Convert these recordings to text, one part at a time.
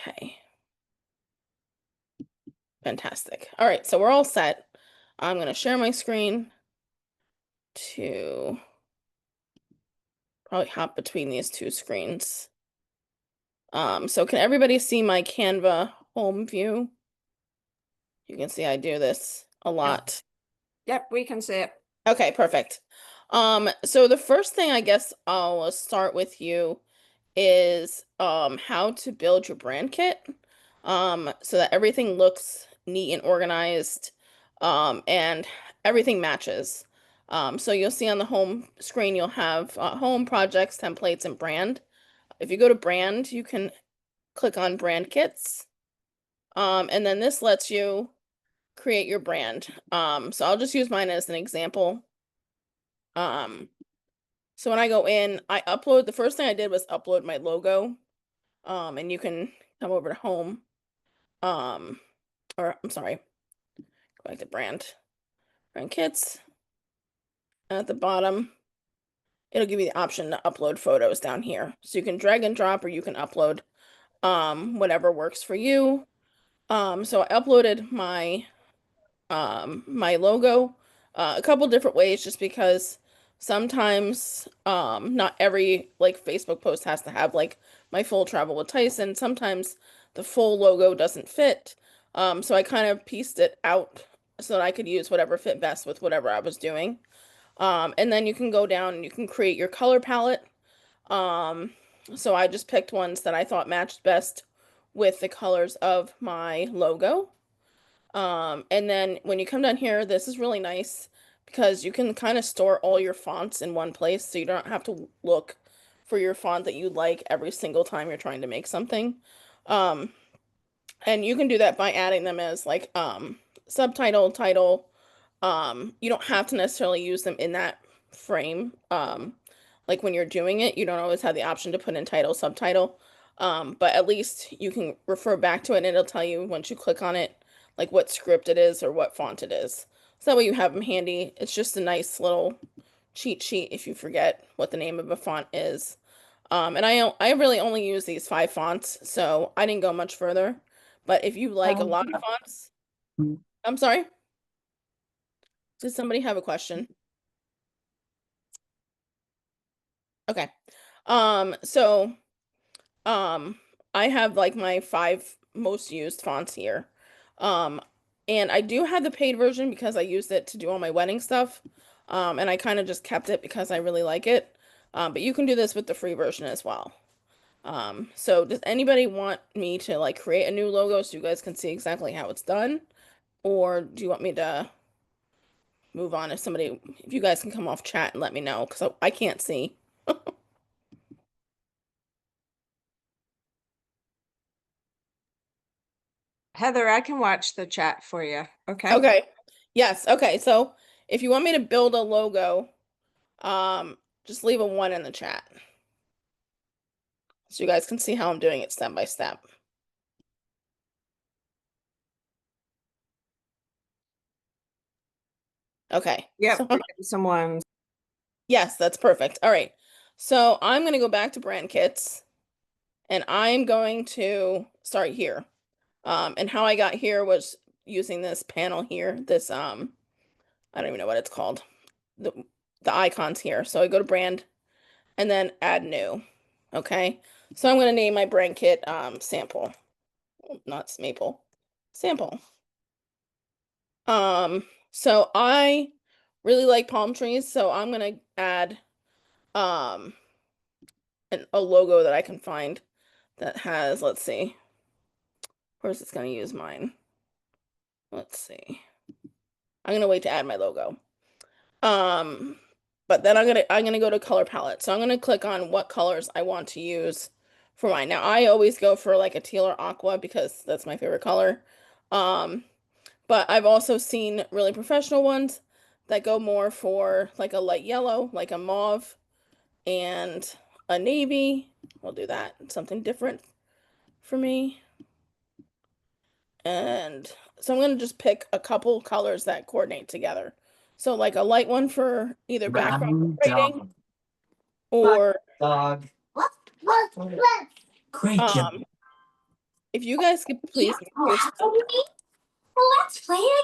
Okay. Fantastic. All right, so we're all set. I'm going to share my screen to probably hop between these two screens. So can everybody see my Canva home view? You can see I do this a lot. Yep, we can see it. Okay, perfect. So the first thing I guess I'll start with you is how to build your brand kit so that everything looks neat and organized and everything matches. So you'll see on the home screen you'll have home projects, templates, and brand. If you go to brand, you can click on brand kits. And then this lets you create your brand. So I'll just use mine as an example. Um, so when I go in, the first thing I did was upload my logo. And you can come over to home. Or I'm sorry, go back to brand kits. And at the bottom, it'll give you the option to upload photos down here. So you can drag and drop or you can upload whatever works for you. So I uploaded my logo a couple different ways just because sometimes not every like Facebook post has to have like my full travel with Tyson. Sometimes the full logo doesn't fit. So I kind of pieced it out so that I could use whatever fit best with whatever I was doing. And then you can go down and you can create your color palette. Um, so I just picked ones that I thought matched best with the colors of my logo. And then when you come down here, this is really nice because you can kind of store all your fonts in one place so you don't have to look for your font that you like every single time you're trying to make something. Um, and you can do that by adding them as like subtitle, title. You don't have to necessarily use them in that frame. Like when you're doing it, you don't always have the option to put in title, subtitle. But at least you can refer back to it and it'll tell you once you click on it, like what script it is or what font it is. So that way you have them handy. It's just a nice little cheat sheet if you forget what the name of a font is. And I really only use these 5 fonts, so I didn't go much further. But if you like a lot of fonts, I'm sorry, did somebody have a question? Okay. So um I have like my 5 most used fonts here. Um and I do have the paid version because I used it to do all my wedding stuff. And I kind of just kept it because I really like it. But you can do this with the free version as well. So does anybody want me to like create a new logo so you guys can see exactly how it's done? Or do you want me to move on if you guys can come off chat and let me know because I can't see. Heather, I can watch the chat for you. Okay. Okay. Yes. Okay. So if you want me to build a logo, just leave a 1 in the chat so you guys can see how I'm doing it step by step. Okay. Yep, So we're getting some ones. yes, that's perfect. All right. So I'm going to go back to brand kits and I'm going to start here. And how I got here was using this panel here, this I don't even know what it's called. The the icons here. So I go to brand and then add new. Okay. So I'm going to name my brand kit sample, not maple, sample. So I really like palm trees, so I'm going to add um a logo that I can find that has, let's see. Where's it's going to use mine? Let's see. I'm going to wait to add my logo. Um, but then I'm gonna go to color palette. So I'm gonna click on what colors I want to use for mine. Now I always go for like a teal or aqua because that's my favorite color. Um, but I've also seen really professional ones that go more for like a light yellow, like a mauve and a navy. We'll do that. Something different for me. And so I'm gonna just pick a couple colors that coordinate together. So like a light one for either background Brown writing dog. Black or dog. Great job. um if you guys could please mute yourself. Let's play a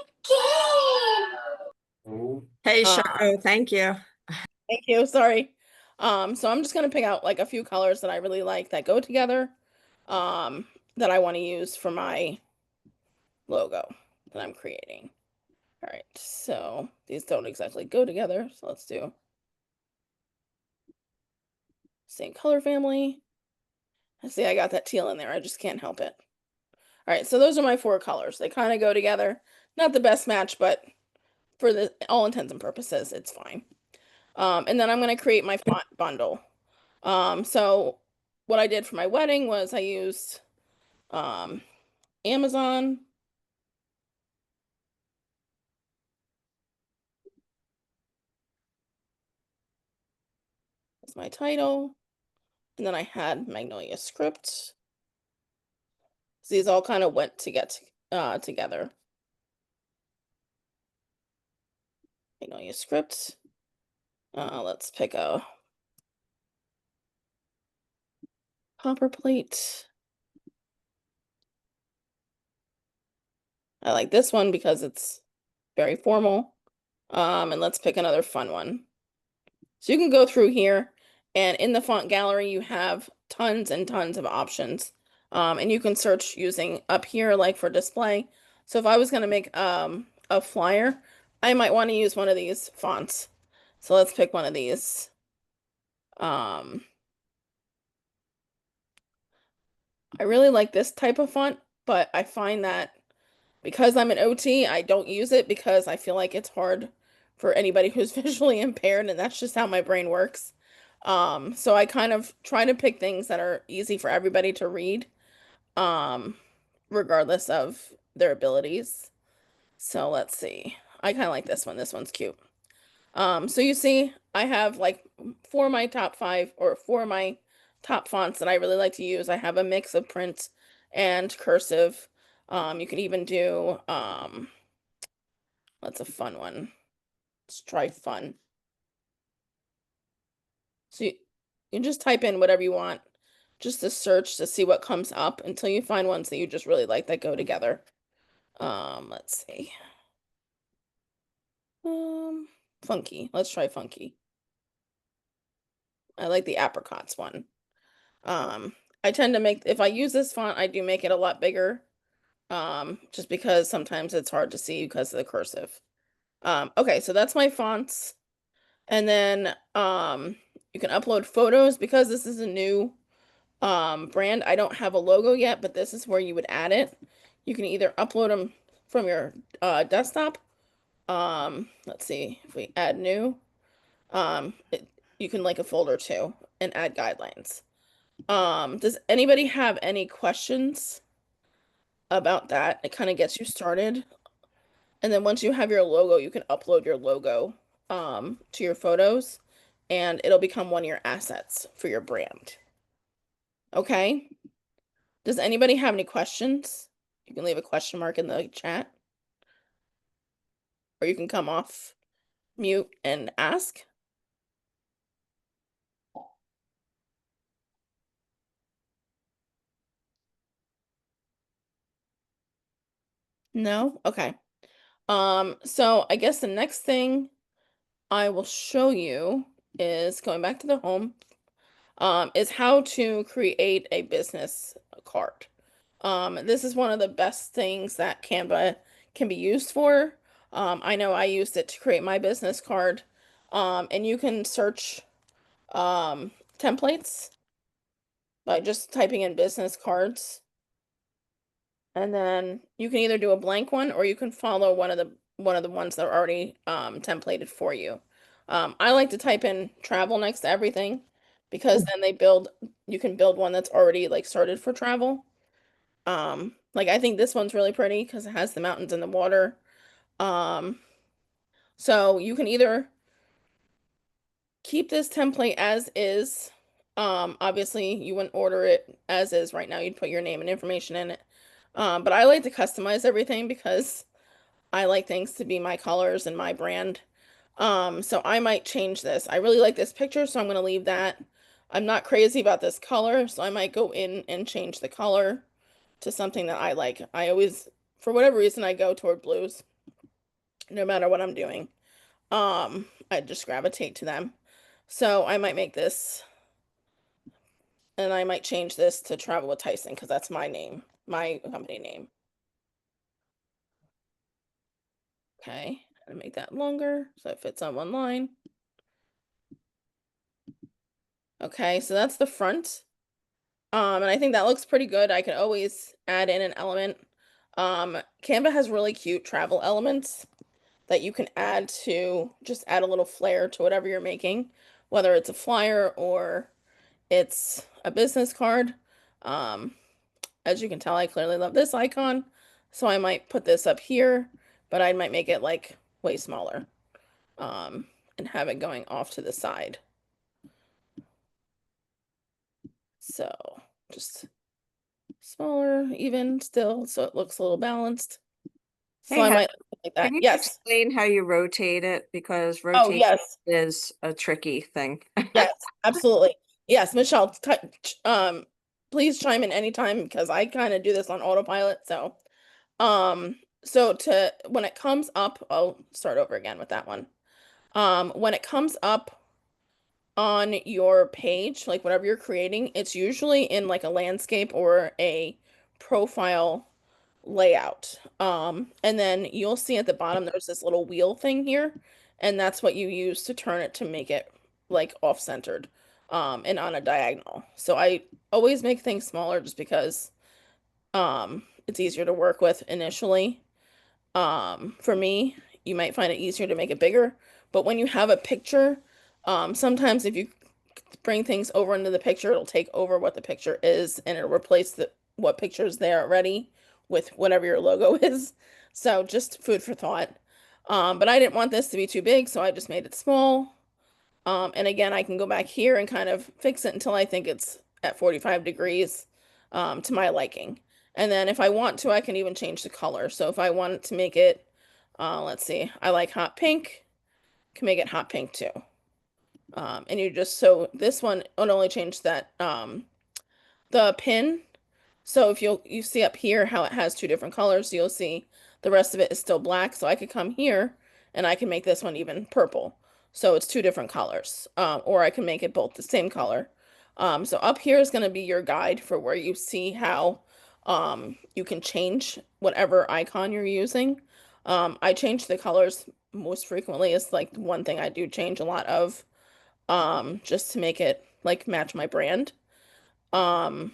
game. Hey, Um, Shako, thank you. thank you. Sorry. So I'm just gonna pick out like a few colors that I really like that go together, um, that I want to use for my logo that I'm creating. All right, so these don't exactly go together, so let's do same color family. I see I got that teal in there. I just can't help it. All right, so those are my four colors. They kind of go together. Not the best match, but for the all intents and purposes, it's fine. And then I'm going to create my font bundle. So what I did for my wedding was I used um, Amazon as my title, and then I had Magnolia Script. So these all kind of went to get together. Magnolia Script. Let's pick a copper plate. I like this one because it's very formal. And let's pick another fun one. So you can go through here, and in the font gallery, you have tons and tons of options. And you can search using up here, like for display. So if I was going to make a flyer, I might want to use one of these fonts. So let's pick one of these. Um, I really like this type of font, but I find that because I'm an OT, I don't use it because I feel like it's hard for anybody who's visually impaired, and that's just how my brain works. So I kind of try to pick things that are easy for everybody to read, um, regardless of their abilities. So let's see. I kind of like this one. This one's cute. So you see, I have like four of my top five or four of my top fonts that I really like to use. I have a mix of print and cursive. You can even do that's a fun one. Let's try fun. So you just type in whatever you want, just to search to see what comes up until you find ones that you just really like that go together. Let's see. Funky. Let's try funky. I like the apricots one. Um, I tend to make, if I use this font, I do make it a lot bigger. Just because sometimes it's hard to see because of the cursive. Okay, so that's my fonts. And then you can upload photos because this is a new brand. I don't have a logo yet, but this is where you would add it. You can either upload them from your desktop. Let's see if we add new. You can link a folder too and add guidelines. Does anybody have any questions about that? It kind of gets you started. And then once you have your logo, you can upload your logo to your photos, and it'll become one of your assets for your brand. Okay? Does anybody have any questions? You can leave a question mark in the chat, or you can come off mute and ask. No? Okay. So I guess the next thing I will show you is going back to the home, is how to create a business card. This is one of the best things that Canva can be used for. I know I used it to create my business card. And you can search um, templates by just typing in business cards. And then you can either do a blank one or you can follow one of the ones that are already templated for you. I like to type in travel next to everything because then you can build one that's already like started for travel. Like I think this one's really pretty because it has the mountains and the water. Um, so you can either keep this template as is. Obviously you wouldn't order it as is right now. You'd put your name and information in it. But I like to customize everything because I like things to be my colors and my brand. So I might change this. I really like this picture, so I'm going to leave that. I'm not crazy about this color, so I might go in and change the color. to something that I like. I always, for whatever reason, I go toward blues no matter what I'm doing. I just gravitate to them. So I might make this and I might change this to Travel with Tyson because that's my name, my company name. Okay, and make that longer so it fits on one line. Okay, so that's the front. And I think that looks pretty good. I could always add in an element. Canva has really cute travel elements that you can add to just add a little flair to whatever you're making, whether it's a flyer or it's a business card. Um, as you can tell, I clearly love this icon, so I might put this up here, but I might make it like way smaller, and have it going off to the side. So just smaller, even still, so it looks a little balanced. So Hey, I might like that. can you Yes. explain how you rotate it? Because Oh, rotation yes. is a tricky thing. Yes, absolutely. Yes, Michelle, please chime in anytime because I kind of do this on autopilot. So to when it comes up, I'll start over again with that one. When it comes up on your page, like whatever you're creating, it's usually in like a landscape or a profile layout. And then you'll see at the bottom there's this little wheel thing here, and that's what you use to turn it to make it like off-centered, and on a diagonal. So I always make things smaller just because it's easier to work with initially. For me, you might find it easier to make it bigger, but when you have a picture, sometimes if you bring things over into the picture, it'll take over what the picture is and it'll replace what picture is there already with whatever your logo is. So just food for thought. But I didn't want this to be too big, so I just made it small. And again, I can go back here and kind of fix it until I think it's at 45 degrees, to my liking. And then if I want to, I can even change the color. So if I want to make it, let's see, I like hot pink, can make it hot pink too. And you just, so this one would only change that, the pin. So if you see up here how it has two different colors, you'll see the rest of it is still black. So I could come here and I can make this one even purple. So it's two different colors. Or I can make it both the same color. So up here is going to be your guide for where you see how you can change whatever icon you're using. I change the colors most frequently is like one thing I do change a lot of, just to make it like match my brand. Um,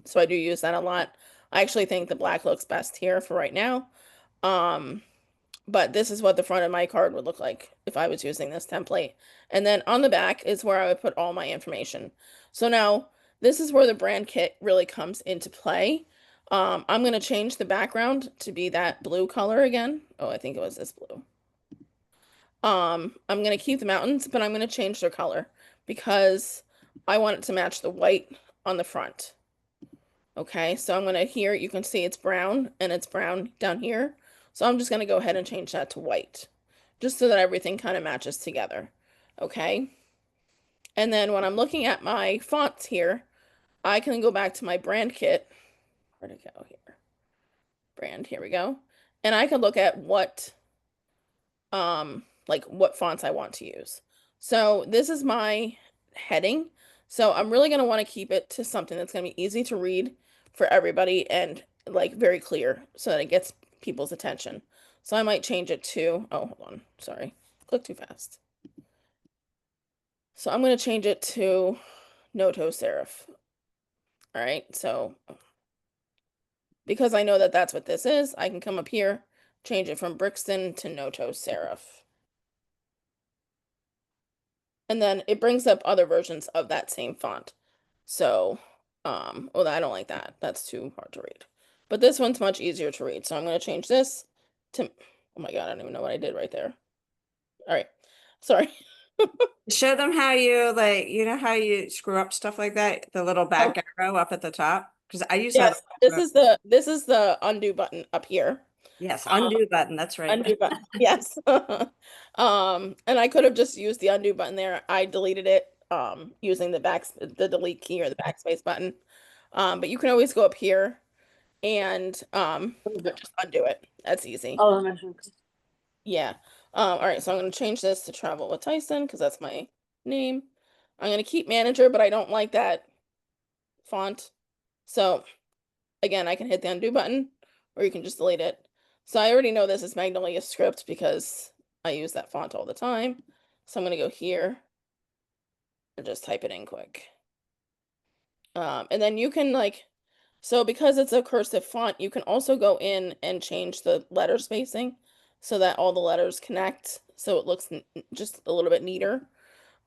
so I do use that a lot. I actually think the black looks best here for right now. Um, but this is what the front of my card would look like if I was using this template. And then on the back is where I would put all my information. So now this is where the brand kit really comes into play. I'm going to change the background to be that blue color again. Oh, I think it was this blue. I'm going to keep the mountains, but I'm going to change their color because I want it to match the white on the front. Okay, so I'm gonna here, you can see it's brown and it's brown down here. So I'm just gonna go ahead and change that to white, just so that everything kind of matches together. Okay, and then when I'm looking at my fonts here, I can go back to my brand kit. Where'd it go here? Brand, here we go. And I can look at like what fonts I want to use. So this is my heading. So I'm really going to want to keep it to something that's going to be easy to read for everybody and like very clear so that it gets people's attention. So I might change it to, oh, hold on, sorry, click too fast. So I'm going to change it to Noto Serif. All right, so because I know that that's what this is, I can come up here, change it from Brixton to Noto Serif. And then it brings up other versions of that same font. So, well, I don't like that. That's too hard to read. But this one's much easier to read. So I'm going to change this to, oh my God, I don't even know what I did right there. All right. Sorry. Show them how you like, you know how you screw up stuff like that? The little Oh, back arrow up at the top? Because I use that. yes, this is the undo button up here. Yes, Um, undo button. That's right. Undo button. Yes. And I could have just used the undo button there. I deleted it using the delete key or the backspace button. But you can always go up here and just undo it. That's easy. Oh, that makes sense. Yeah. All right, so I'm gonna change this to Travel with Tyson because that's my name. I'm gonna keep manager, but I don't like that font. So again, I can hit the undo button or you can just delete it. So I already know this is Magnolia Script because I use that font all the time. So I'm gonna go here and just type it in quick. And then you can like, so because it's a cursive font, you can also go in and change the letter spacing so that all the letters connect so it looks just a little bit neater.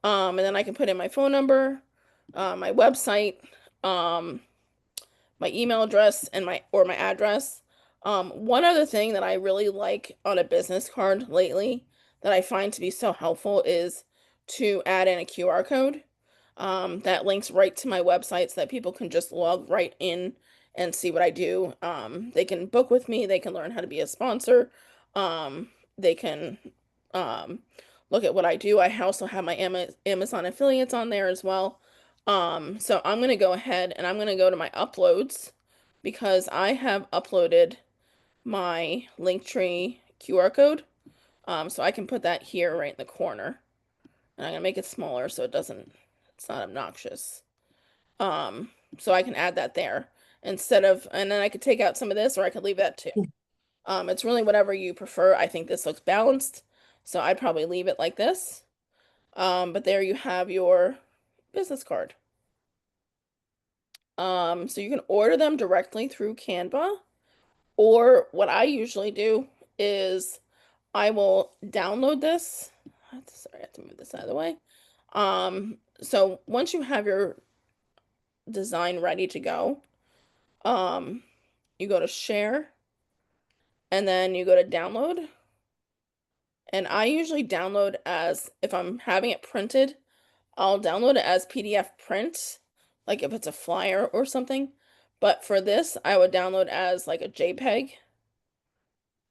And then I can put in my phone number, my website, um, my email address and my address. One other thing that I really like on a business card lately that I find to be so helpful is to add in a QR code that links right to my website so that people can just log right in and see what I do. They can book with me, they can learn how to be a sponsor, um, they can um, look at what I do. I also have my Amazon affiliates on there as well. So I'm gonna go ahead and I'm gonna go to my uploads because I have uploaded my Linktree QR code. So I can put that here right in the corner. And I'm gonna make it smaller so it's not obnoxious. So I can add that there instead of, and then I could take out some of this or I could leave that too. It's really whatever you prefer. I think this looks balanced, so I'd probably leave it like this. But there you have your business card. So you can order them directly through Canva, or what I usually do is I will download this. Sorry, I have to move this out of the way. So once you have your design ready to go, um, you go to share and then you go to download. And I usually download as if I'm having it printed, I'll download it as PDF print, like if it's a flyer or something. But for this, I would download as like a JPEG.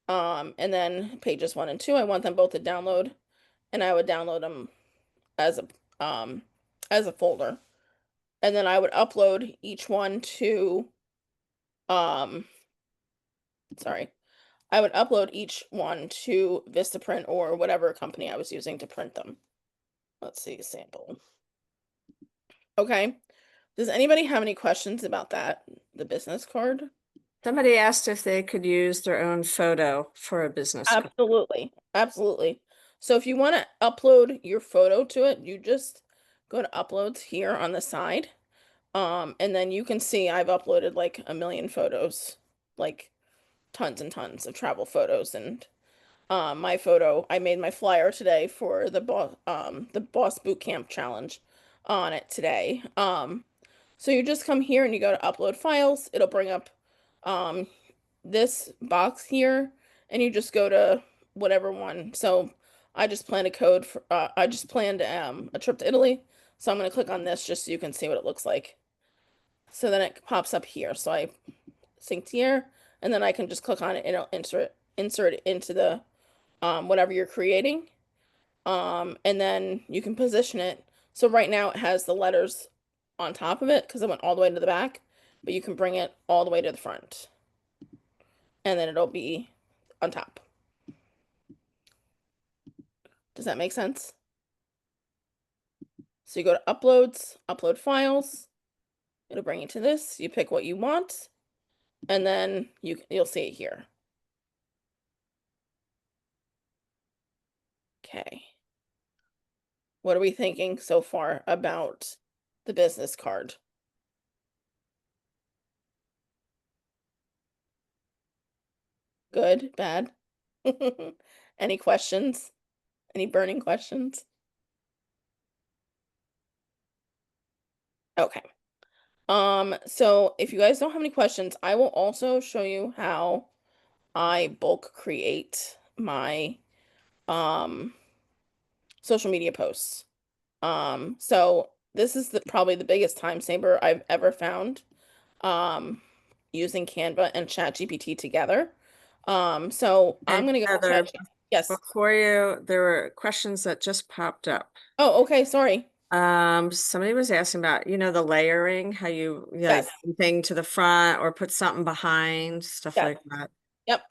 And then pages 1 and 2, I want them both to download, and I would download them as a folder. And then I would upload each one to um sorry. I would upload each one to Vistaprint or whatever company I was using to print them. Let's see, sample. Okay. Does anybody have any questions about that? The business card? Somebody asked if they could use their own photo for a business card. Absolutely. Absolutely. So if you want to upload your photo to it, you just go to uploads here on the side. And then you can see I've uploaded like a million photos, like tons and tons of travel photos and my photo, I made my flyer today for the Boss Boot Camp challenge on it today. So you just come here and you go to upload files. It'll bring up um this box here and you just go to whatever one. So I just planned a trip to Italy. So I'm going to click on this just so you can see what it looks like. So then it pops up here. So I synced here and then I can just click on it and it'll insert it into the whatever you're creating. And then you can position it. So right now it has the letters on top of it because it went all the way to the back, but you can bring it all the way to the front and then it'll be on top. Does that make sense? So you go to uploads, upload files. It'll bring you to this. You pick what you want, and then you'll see it here. Okay. What are we thinking so far about the business card? Good, bad? Any questions? Any burning questions? Okay. So if you guys don't have any questions, I will also show you how I bulk create my um social media posts. So this is probably the biggest time saver I've ever found using Canva and ChatGPT together. So Hey, I'm gonna go ahead. Heather, Yes. before you, there were questions that just popped up. Oh, okay, sorry. Somebody was asking about, the layering, how like Yes, thing to the front or put something behind, stuff yes, like that. yep.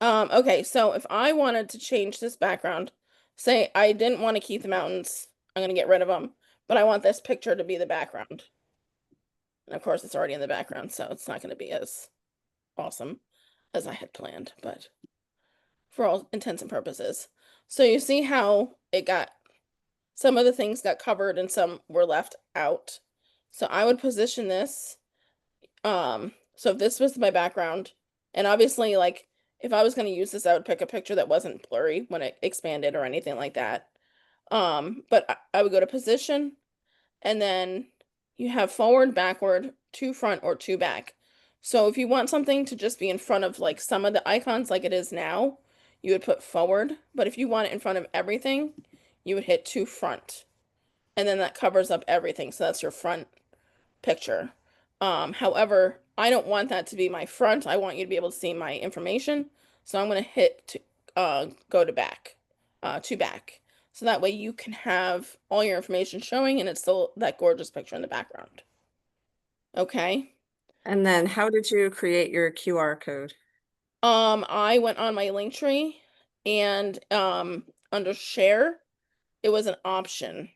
Okay, so if I wanted to change this background, say I didn't want to keep the mountains, I'm gonna get rid of them, but I want this picture to be the background. And of course, it's already in the background, so it's not gonna be as awesome as I had planned, but for all intents and purposes. So you see how it got some of the things got covered and some were left out. So I would position this. So if this was my background, and obviously, like, if I was going to use this, I would pick a picture that wasn't blurry when it expanded or anything like that. But I would go to position, and then you have forward, backward, to front, or to back. So if you want something to just be in front of like some of the icons like it is now, you would put forward. But if you want it in front of everything, you would hit to front. And then that covers up everything. So that's your front picture. However, I don't want that to be my front. I want you to be able to see my information. So I'm going to hit to go to back. So that way you can have all your information showing and it's still that gorgeous picture in the background. Okay. And then how did you create your QR code? I went on my link tree and under share, it was an option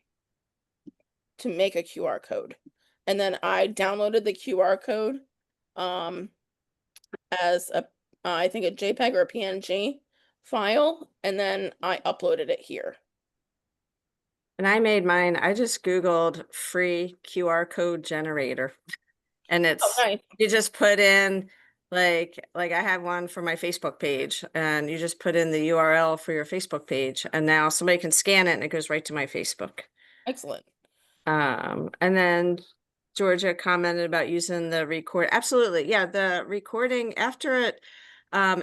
to make a QR code. And then I downloaded the QR code um as a I think a JPEG or a PNG file, and then I uploaded it here. And I made mine, I just Googled free QR code generator. And Oh, nice. you just put in like I have one for my Facebook page, and you just put in the URL for your Facebook page, and now somebody can scan it and it goes right to my Facebook. Excellent. And then Georgia commented about using the record. Absolutely. Yeah, the recording after it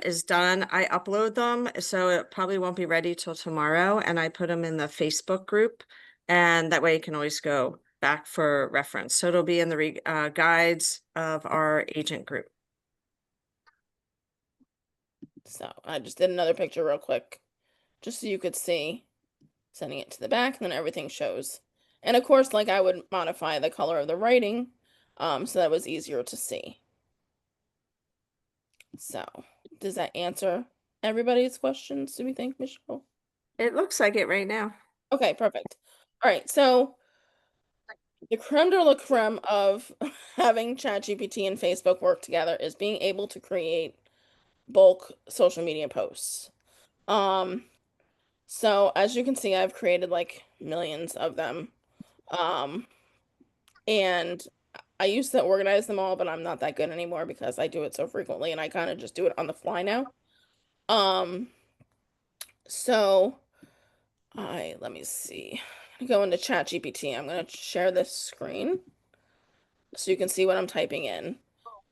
is done, I upload them, so it probably won't be ready till tomorrow, and I put them in the Facebook group, and that way you can always go back for reference. So it'll be in the guides of our agent group. So I just did another picture real quick, just so you could see, sending it to the back, and then everything shows. And of course, like I would modify the color of the writing, so that was easier to see. So, does that answer everybody's questions, do we think, Michelle? It looks like it right now. Okay, perfect. All right, so the creme de la creme of having ChatGPT and Facebook work together is being able to create bulk social media posts. Um, so as you can see, I've created like millions of them. Um, and I used to organize them all, but I'm not that good anymore because I do it so frequently and I kind of just do it on the fly now. Um, so let me see. I'm gonna go into ChatGPT. I'm gonna share this screen so you can see what I'm typing in.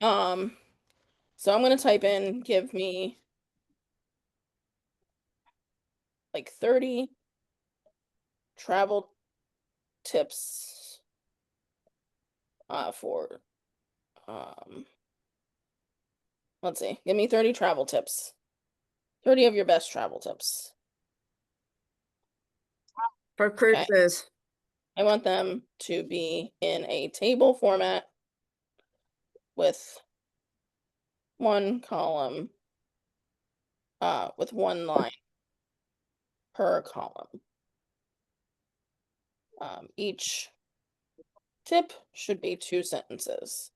Um, so I'm gonna type in, give me like 30 travel tips for um let's see, give me 30 travel tips. 30 of your best travel tips. For Okay. cruises. I want them to be in a table format with one column, with one line per column. Each tip should be 2 sentences.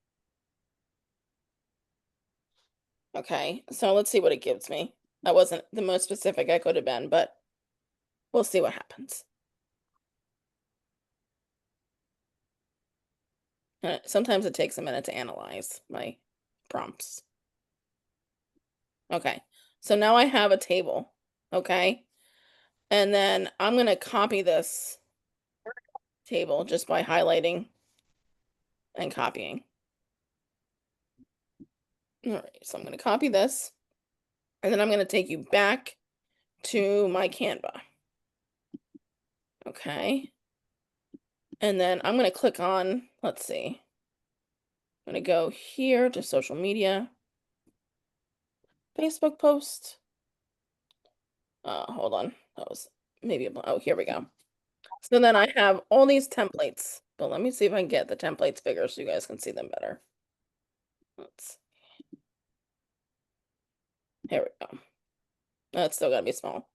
Okay, so let's see what it gives me. That wasn't the most specific I could have been, but we'll see what happens. Sometimes it takes a minute to analyze my prompts. Okay, so now I have a table. Okay, and then I'm going to copy this table just by highlighting and copying. All right, so I'm going to copy this, and then I'm going to take you back to my Canva. Okay, and then I'm going to click on, let's see, I'm going to go here to social media, Facebook post. Hold on, that was maybe, oh, here we go. So then I have all these templates, but let me see if I can get the templates bigger so you guys can see them better. Let's, here we go. That's still gotta be small.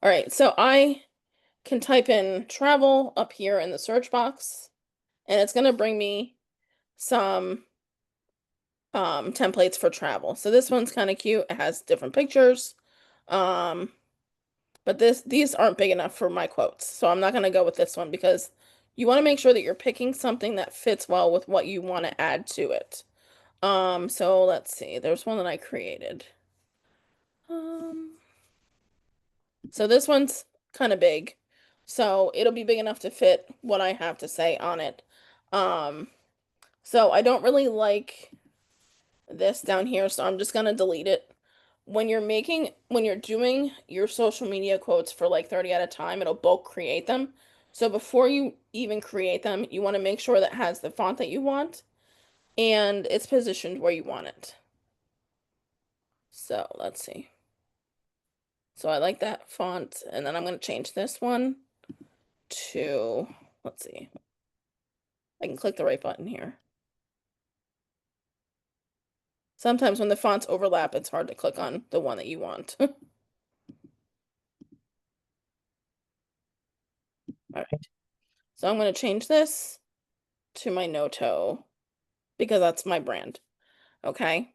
All right, so I can type in travel up here in the search box, and it's gonna bring me some templates for travel. So this one's kind of cute. It has different pictures. Um, but these aren't big enough for my quotes. So I'm not gonna go with this one because you want to make sure that you're picking something that fits well with what you want to add to it. So let's see. There's one that I created. Um, so this one's kind of big. So it'll be big enough to fit what I have to say on it. Um, so I don't really like this down here, so I'm just gonna delete it. When you're doing your social media quotes for like 30 at a time, it'll bulk create them. So before you even create them, you want to make sure that has the font that you want and it's positioned where you want it. So let's see. So I like that font, and then I'm going to change this one to, let's see, I can click the right button here. Sometimes when the fonts overlap, it's hard to click on the one that you want. All right. So I'm going to change this to my Noto because that's my brand. Okay.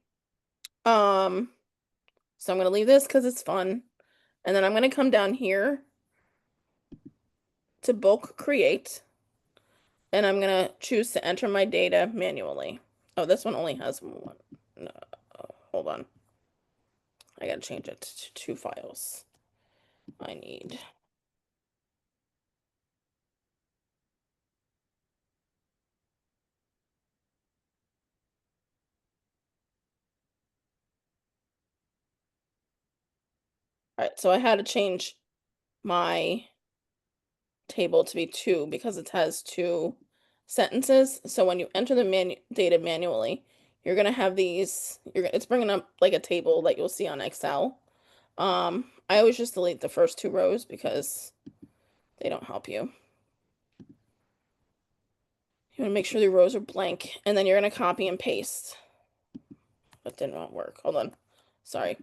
Um, so I'm going to leave this because it's fun. And then I'm going to come down here to bulk create. And I'm going to choose to enter my data manually. Oh, this one only has one. No, hold on. I got to change it to 2 files. I need. All right, so I had to change my table to be 2 because it has 2 sentences. So when you enter the data manually, you're gonna have these. It's bringing up like a table that you'll see on Excel. I always just delete the first 2 rows because they don't help you. You want to make sure the rows are blank, and then you're gonna copy and paste. That did not work. Hold on. Sorry.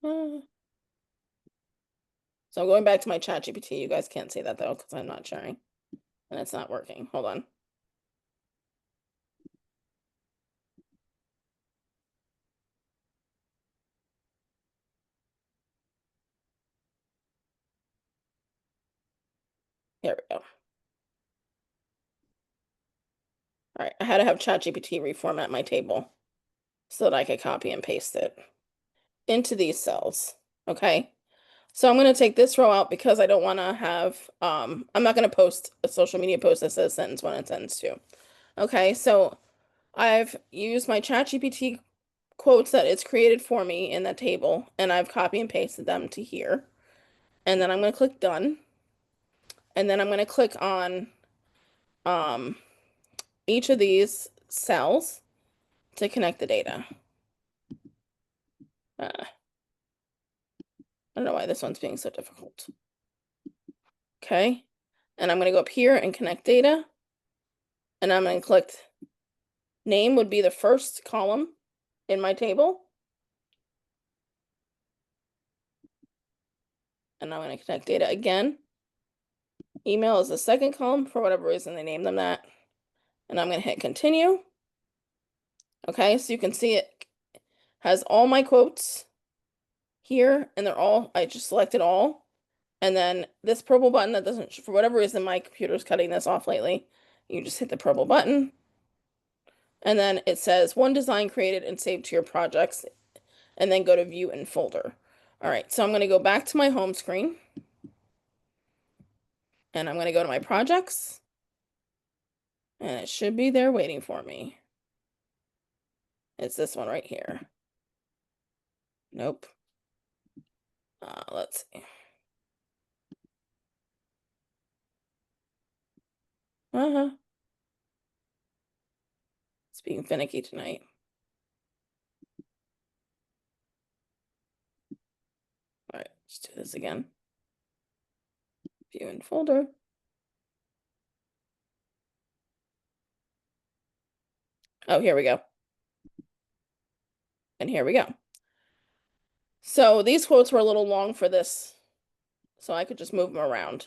Uh, So I'm going back to my chat GPT. You guys can't see that though, because I'm not sharing. And it's not working. Hold on. Here we go. All right, I had to have ChatGPT reformat my table so that I could copy and paste it into these cells. Okay. So I'm going to take this row out because I don't want to have, I'm not going to post a social media post that says sentence 1 and sentence 2. Okay, so I've used my ChatGPT quotes that it's created for me in that table, and I've copy and pasted them to here. And then I'm going to click done. And then I'm going to click on um, each of these cells to connect the data. I don't know why this one's being so difficult. Okay. And I'm going to go up here and connect data. And I'm going to click name would be the first column in my table. And I'm going to connect data again. Email is the second column for whatever reason they named them that. And I'm going to hit continue. Okay, so you can see it has all my quotes here, and I just selected all. And then this purple button that doesn't, for whatever reason, my computer's cutting this off lately. You just hit the purple button. And then it says one design created and saved to your projects, and then go to view in folder. All right, so I'm going to go back to my home screen, and I'm going to go to my projects, and it should be there waiting for me. It's this one right here. Nope. Let's see. Uh-huh. It's being finicky tonight. Let's do this again. View in folder. Oh, here we go. And here we go. So these quotes were a little long for this, so I could just move them around.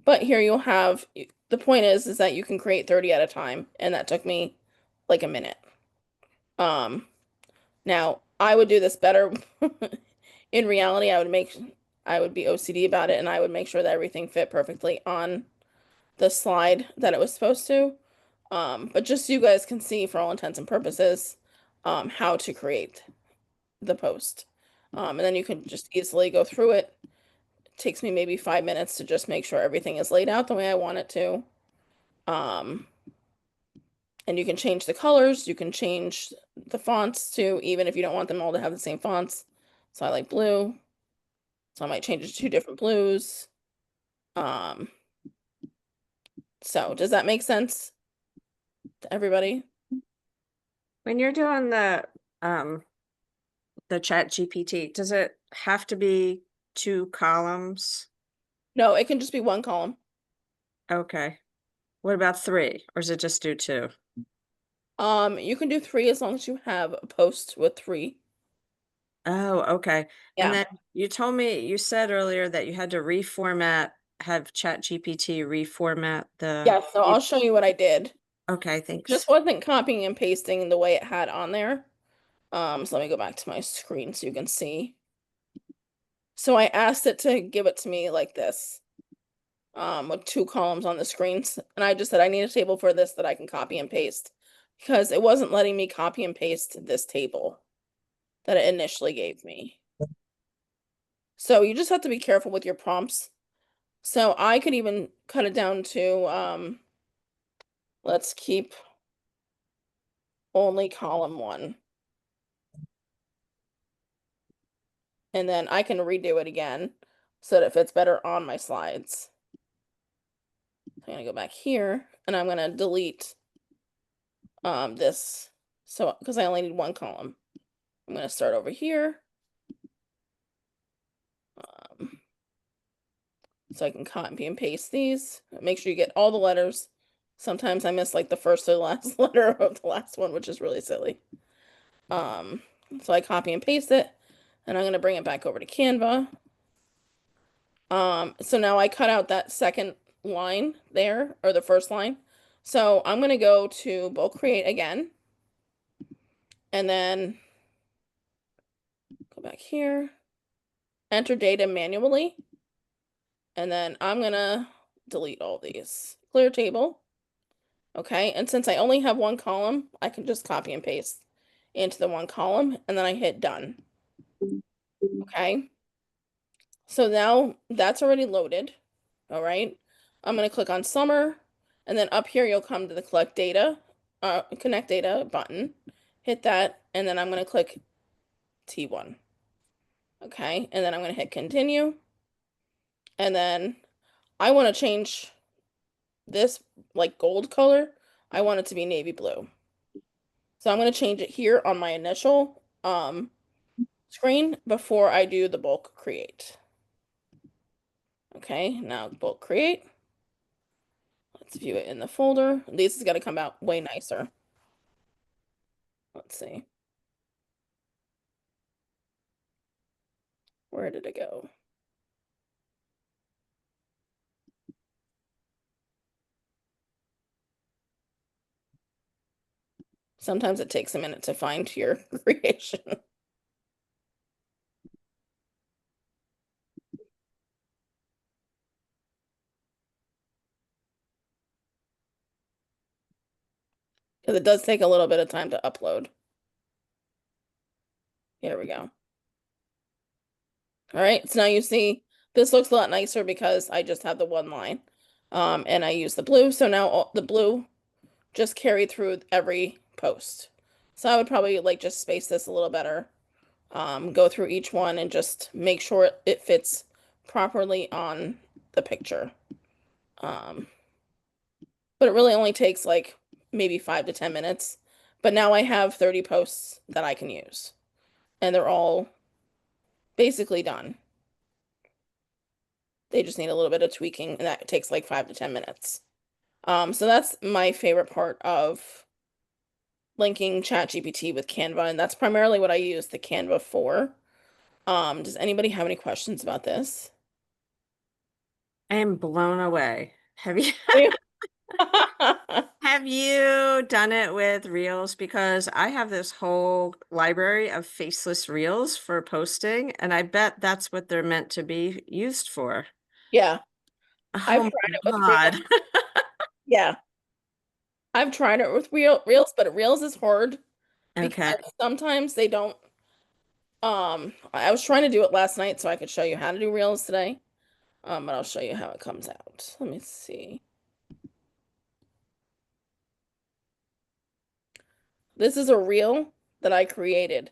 But here you'll have, the point is that you can create 30 at a time, and that took me like a minute. Um, Now I would do this better. In reality, I would be OCD about it, and I would make sure that everything fit perfectly on the slide that it was supposed to. But just so you guys can see for all intents and purposes, how to create the post. And then you can just easily go through it. It takes me maybe 5 minutes to just make sure everything is laid out the way I want it to. Um, and you can change the colors, you can change the fonts too, even if you don't want them all to have the same fonts. So I like blue, so I might change it to two different blues. Um, so does that make sense to everybody? When you're doing the chat GPT, does it have to be two columns? No, it can just be one column. Okay. What about three? Or is it just do two? You can do three as long as you have a post with three. Oh, okay. And Yeah. then you said earlier that you had to have chat GPT reformat the. Yeah, so I'll show you what I did. Okay, It just thanks. wasn't copying and pasting the way it had on there. So let me go back to my screen so you can see. So I asked it to give it to me like this, with two columns on the screens. And I just said, I need a table for this that I can copy and paste because it wasn't letting me copy and paste this table that it initially gave me. So you just have to be careful with your prompts. So I could even cut it down to, let's keep only column one. And then I can redo it again so that it fits better on my slides. I'm gonna go back here and I'm gonna delete this, so because I only need one column. I'm gonna start over here. So I can copy and paste these. Make sure you get all the letters. Sometimes I miss like the first or last letter of the last one, which is really silly. Um, so I copy and paste it, and I'm gonna bring it back over to Canva. So now I cut out that second line there, or the first line. So I'm gonna go to bulk create again, and then go back here, enter data manually, and then I'm gonna delete all these. Clear table. Okay, and since I only have one column, I can just copy and paste into the one column, and then I hit done. Okay, so now that's already loaded. All right, I'm gonna click on summer, and then up here you'll come to the connect data button. Hit that, and then I'm gonna click T1. Okay, and then I'm gonna hit continue, and then I want to change this like gold color. I want it to be navy blue. So I'm going to change it here on my initial screen before I do the bulk create. Okay, now bulk create. Let's view it in the folder. This is going to come out way nicer. Let's see. Where did it go? Sometimes it takes a minute to find your creation. Because it does take a little bit of time to upload. Here we go. All right, so now you see this looks a lot nicer because I just have the one line. And I use the blue, so now the blue just carried through every post. So I would probably like just space this a little better. Go through each one and just make sure it fits properly on the picture. Um, but it really only takes like maybe 5 to 10 minutes. But now I have 30 posts that I can use, and they're all basically done. They just need a little bit of tweaking, and that takes like 5 to 10 minutes. So that's my favorite part of linking ChatGPT with Canva, and that's primarily what I use the Canva for. Does anybody have any questions about this? I am blown away. Have you have you done it with Reels? Because I have this whole library of faceless Reels for posting, and I bet that's what they're meant to be used for. Yeah, I've Oh tried it my with Reels. God. Yeah, I've tried it with Reels, but Reels is hard Okay. because sometimes they don't. I was trying to do it last night so I could show you how to do Reels today. But I'll show you how it comes out. Let me see. This is a reel that I created,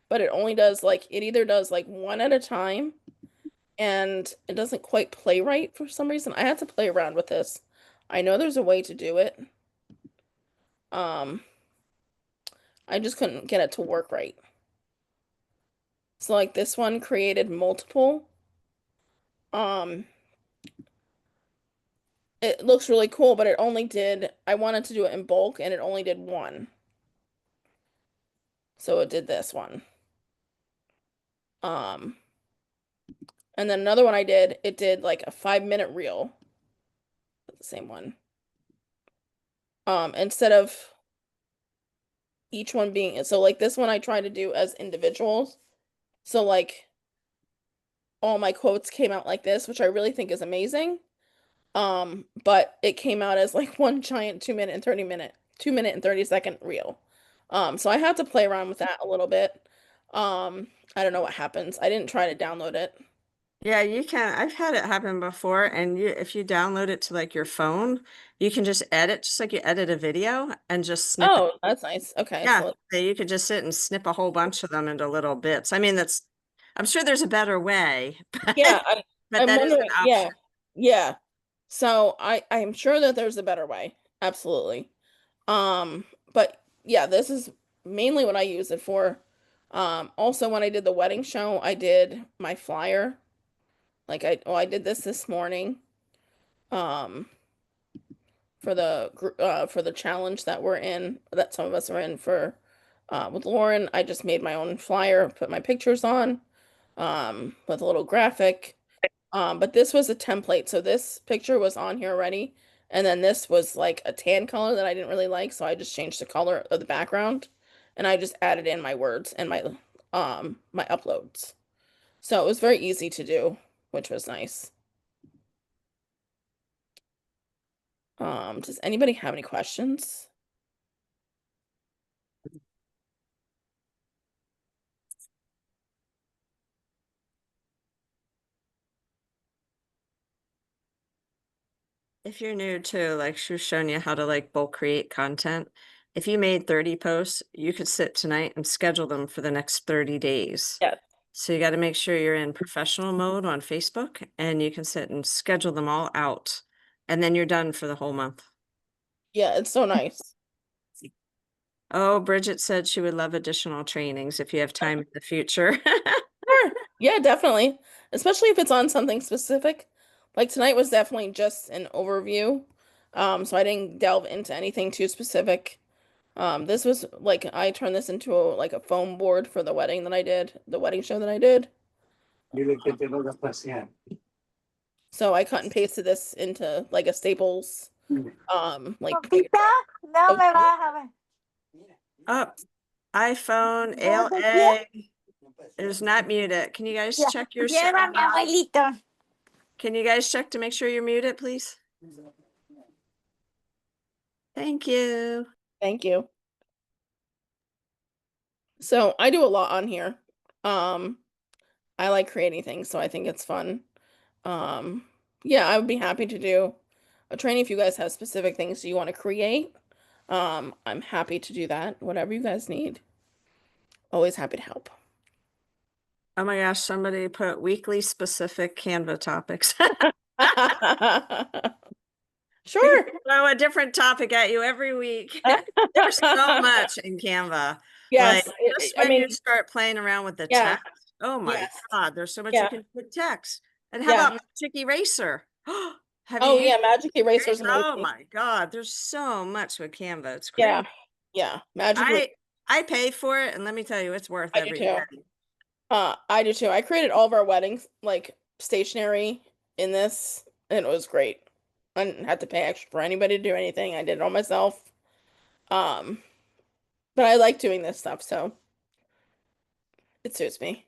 but it only does like it either does like one at a time and it doesn't quite play right for some reason. I had to play around with this. I know there's a way to do it. Um, I just couldn't get it to work right. So like this one created multiple. Um, it looks really cool, but it only did, I wanted to do it in bulk and it only did one. So it did this one. Um, and then another one I did, it did like a 5 minute reel. The same one. Instead of each one being so like this one I try to do as individuals. So like all my quotes came out like this, which I really think is amazing. But it came out as like one giant 2 minute and 30 second reel. So I had to play around with that a little bit. I don't know what happens. I didn't try to download it. Yeah, you can. I've had it happen before, and if you download it to like your phone, you can just edit, just like you edit a video and just snip it. Oh, that's nice. Okay, Yeah, so so you could just sit and snip a whole bunch of them into little bits. I mean, I'm sure there's a better way, yeah, but I'm that is an wondering, option. yeah. Yeah. So I'm sure that there's a better way. Absolutely. But yeah, this is mainly what I use it for. Also when I did the wedding show, I did my flyer. I did this morning. Um, for the challenge that we're in, that some of us are in for with Lauren, I just made my own flyer, put my pictures on, with a little graphic. But this was a template, so this picture was on here already, and then this was like a tan color that I didn't really like, so I just changed the color of the background, and I just added in my words and my uploads. So it was very easy to do, which was nice. Does anybody have any questions? If you're new to like she was showing you how to like bulk create content, if you made 30 posts, you could sit tonight and schedule them for the next 30 days. Yes. So you got to make sure you're in professional mode on Facebook and you can sit and schedule them all out. And then you're done for the whole month. Yeah, it's so nice. Oh, Bridget said she would love additional trainings if you have time in the future. Sure. Yeah, definitely. Especially if it's on something specific. Like tonight was definitely just an overview. So I didn't delve into anything too specific. This was like I turned this into like a foam board for the wedding that I did, the wedding show that I did. So I cut and pasted this into like a Staples, like Papita, no me poster. vas a ver. Up, iPhone ¿Sabes de quién? ALA is not muted. Can you guys Ya, check your lleva a mi abuelito. Can you guys check to make sure you're muted, please? Thank you. Thank you. So I do a lot on here. Um, I like creating things, so I think it's fun. Um, yeah, I would be happy to do a training if you guys have specific things you want to create. I'm happy to do that. Whatever you guys need. Always happy to help. Oh my gosh, somebody put weekly specific Canva topics. We Sure. throw a different topic at you every week. There's so much in Canva. Like Yes, just I when mean, you start playing around with the yeah, text, oh my yes, God, there's so much you yeah, can put text. And how Yeah. about Magic Eraser? Have you Oh used yeah, Magic Eraser is Oh amazing. my God, there's so much with Canva. It's Yeah. great. Yeah. Magic Eraser. I pay for it, and let me tell you, it's worth I do every too. penny. I do too. I created all of our weddings like stationery in this, and it was great. I didn't have to pay extra for anybody to do anything. I did it all myself. Um, but I like doing this stuff, so it suits me.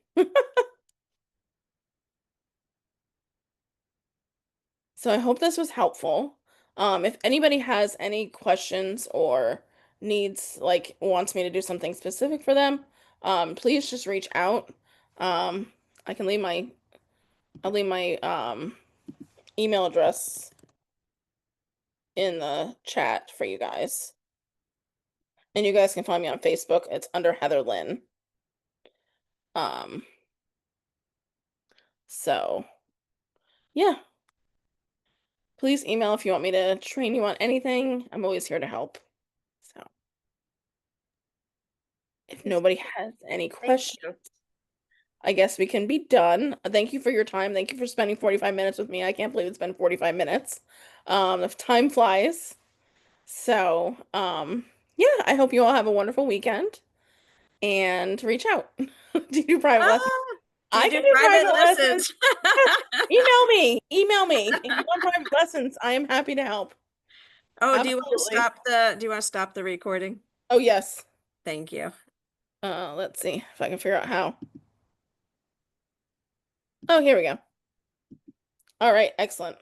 So I hope this was helpful. If anybody has any questions or needs, like, wants me to do something specific for them, please just reach out. Um, I can leave my, I'll leave my email address in the chat for you guys. And you guys can find me on Facebook. It's under Heather Lynn. Um, so yeah, please email if you want me to train you on anything. I'm always here to help. So if nobody has any Thank questions, you. I guess we can be done. Thank you for your time. Thank you for spending 45 minutes with me. I can't believe it's been 45 minutes. If time flies. So, yeah, I hope you all have a wonderful weekend and reach out. Do you do private lessons? Ah, do you I do can do private private lessons. lessons? Email me. Email me. If you want private lessons, I am happy to help. Oh, Absolutely. do you want to stop the recording? Oh, yes. Thank you. Let's see if I can figure out how. Oh, here we go. All right, excellent.